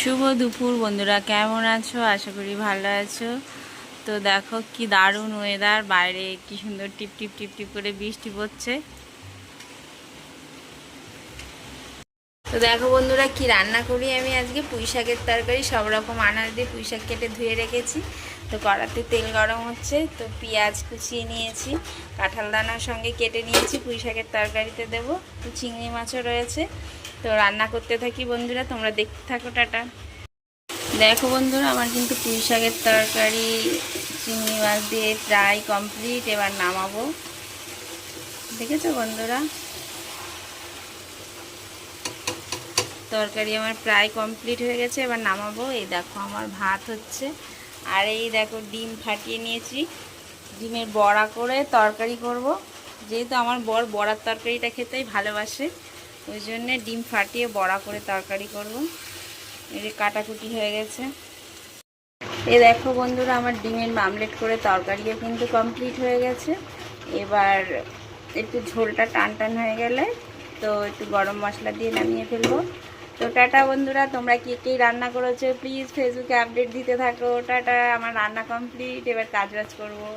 শুভ দুপুর বন্ধুরা, কেমন আছো? আশা করি ভালো আছো। তো দেখো কি দারুণ ওয়েদার, বাইরে কি সুন্দর টিপ টিপ টিপ টিপ করে বৃষ্টি পড়ছে। তো দেখো বন্ধুরা কি রান্না করি আমি আজকে। পুঁই শাকের তরকারি, সব রকম আনাজ দিয়ে পুঁই শাক কেটে ধুয়ে রেখেছি। তো কড়াতে তেল গরম হচ্ছে, তো পেঁয়াজ কুচিয়ে নিয়েছি, কাঁঠাল দানার সঙ্গে কেটে নিয়েছি, পুঁই শাকের তরকারিতে দেবো। তো চিংড়ি মাছও রয়েছে। তো রান্না করতে থাকি বন্ধুরা, তোমরা দেখতে থাকো। টাটা। দেখো বন্ধুরা, আমার কিন্তু পুঁই শাকের তরকারি চিংড়ি মাছ দিয়ে প্রায় কমপ্লিট। এবার নামাবো। দেখেছো বন্ধুরা, তরকারি আমার প্রায় কমপ্লিট হয়ে গেছে, এবার নামাবো। এই দেখো আমার ভাত হচ্ছে, আর এই দেখো ডিম ফাটিয়ে নিয়েছি, ডিমের বড়া করে তরকারি করব। যেহেতু আমার বর বড়ার তরকারিটা খেতেই ভালোবাসে, ওই জন্যে ডিম ফাটিয়ে বড়া করে তরকারি করব। এই কাটাকুটি হয়ে গেছে। এই দেখো বন্ধুরা, আমার ডিমের মামলেট করে তরকারিও কিন্তু কমপ্লিট হয়ে গেছে। এবার একটু ঝোলটা টান টান হয়ে গেলে তো একটু গরম মশলা দিয়ে নামিয়ে ফেলবো। তো টাটা বন্ধুরা, তোমরা কি রান্না করেছো প্লিজ ফেসবুকে আপডেট দিতে থাকো। টাটা। আমার রান্না কমপ্লিট, এবার কাজ বাজ করবো।